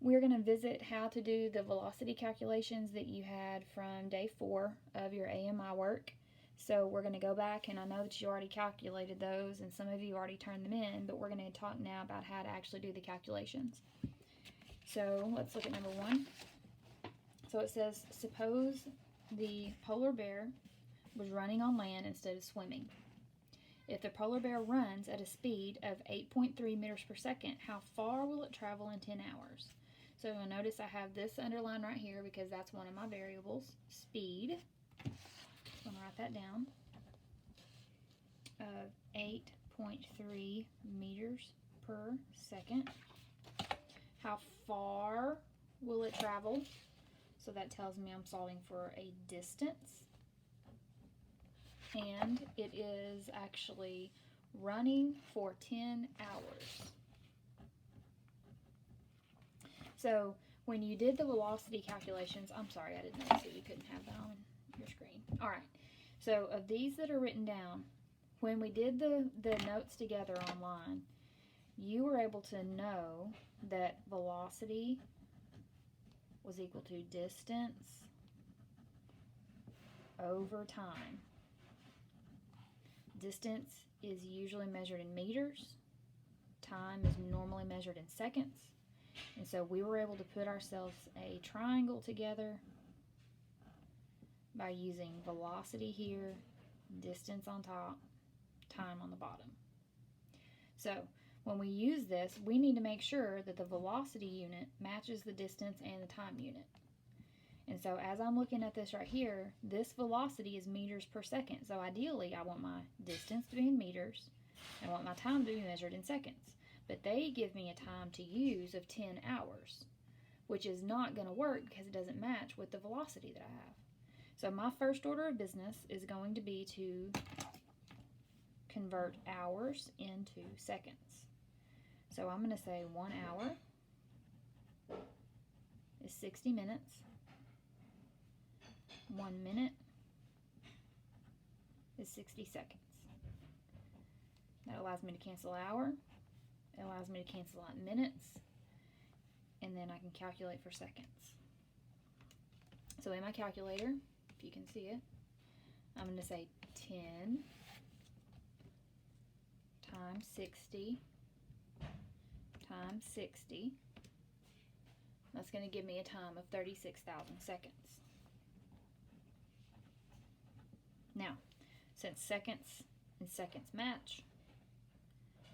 we're going to visit how to do the velocity calculations that you had from day 4 of your AMI work. So we're going to go back, and I know that you already calculated those, and some of you already turned them in, but we're going to talk now about how to actually do the calculations. So let's look at number 1. So it says, suppose the polar bear was running on land instead of swimming. If the polar bear runs at a speed of 8.3 meters per second, how far will it travel in 10 hours? So you'll notice I have this underlined right here because that's one of my variables, speed. I'm going to write that down. 8.3 meters per second. How far will it travel? So that tells me I'm solving for a distance. And it is actually running for 10 hours. So when you did the velocity calculations, I'm sorry, I didn't notice that you couldn't have that on your screen. All right, so of these that are written down, when we did the notes together online, you were able to know that velocity was equal to distance over time. Distance is usually measured in meters. Time is normally measured in seconds. And so we were able to put ourselves a triangle together by using velocity here, distance on top, time on the bottom. So when we use this, we need to make sure that the velocity unit matches the distance and the time unit. And so as I'm looking at this right here, this velocity is meters per second. So ideally, I want my distance to be in meters. I want my time to be measured in seconds. But they give me a time to use of 10 hours, which is not going to work because it doesn't match with the velocity that I have. So my first order of business is going to be to convert hours into seconds. So I'm going to say 1 hour is 60 minutes. 1 minute is 60 seconds. That allows me to cancel hour. It allows me to cancel out minutes. And then I can calculate for seconds. So in my calculator, if you can see it, I'm going to say 10 times 60 times 60. That's going to give me a time of 36,000 seconds. Now, since seconds and seconds match,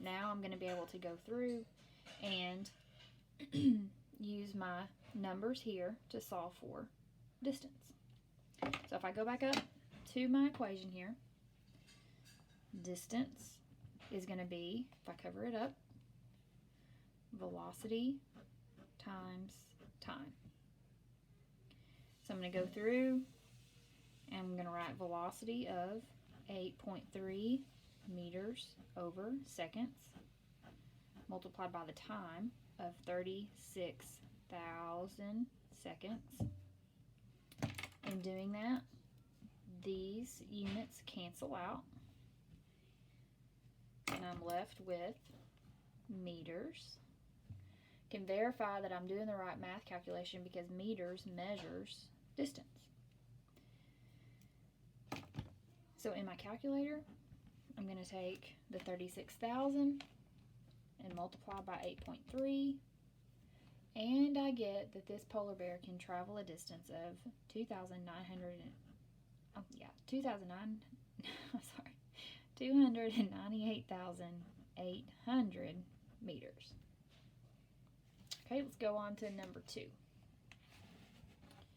now I'm going to be able to go through and use my numbers here to solve for distance. So if I go back up to my equation here, distance is going to be, if I cover it up, velocity times time. So I'm going to go through and I'm going to write velocity of 8.3 meters over seconds multiplied by the time of 36,000 seconds. In doing that, these units cancel out and I'm left with meters. Can verify that I'm doing the right math calculation because meters measures distance. So in my calculator, I'm going to take the 36,000 and multiply by 8.3, and I get that this polar bear can travel a distance of 298,800 meters. Okay, let's go on to number 2.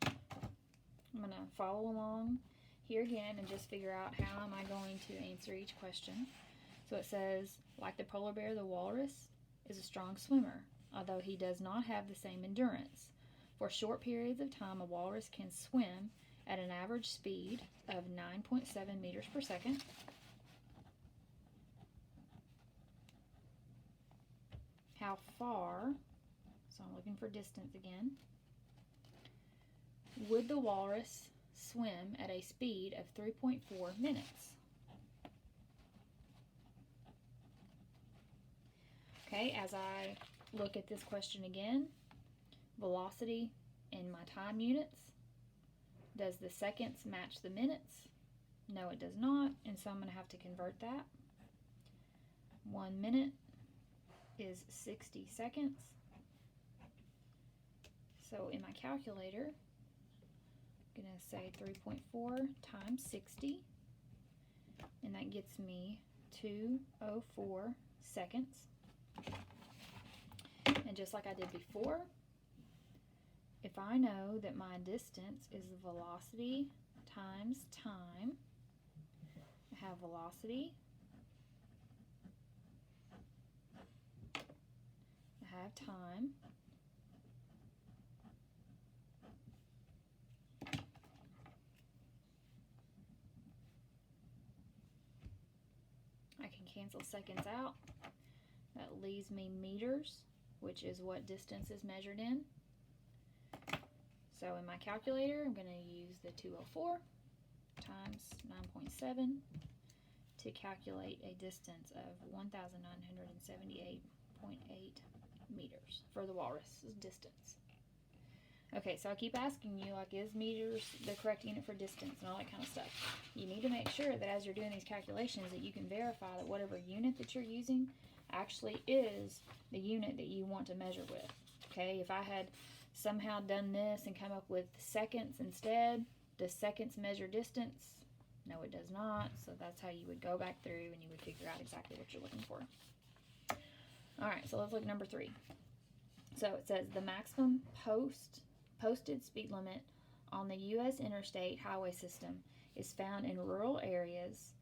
I'm going to follow along here again and just figure out how am I going to answer each question. So it says, like the polar bear, the walrus is a strong swimmer, although he does not have the same endurance. For short periods of time, a walrus can swim at an average speed of 9.7 meters per second. How far, so I'm looking for distance again, would the walrus swim at a speed of 3.4 minutes? Okay, as I look at this question again, velocity in my time units. Does the seconds match the minutes? No, it does not, and so I'm going to have to convert that. 1 minute is 60 seconds. So in my calculator, I'm going to say 3.4 times 60, and that gets me 204 seconds. And just like I did before, if I know that my distance is velocity times time, I have velocity, I have time, I can cancel seconds out. That leaves me meters, which is what distance is measured in. So in my calculator, I'm going to use the 204 times 9.7 to calculate a distance of 1,978.8 meters for the walrus's distance. Okay, so I keep asking you, like, is meters the correct unit for distance and all that kind of stuff? You need to make sure that as you're doing these calculations that you can verify that whatever unit that you're using actually is the unit that you want to measure with. Okay, if I had somehow done this and come up with seconds instead, does seconds measure distance? No, it does not. So that's how you would go back through and you would figure out exactly what you're looking for. All right, so let's look at number 3. So it says the maximum posted speed limit on the U.S. interstate highway system is found in rural areas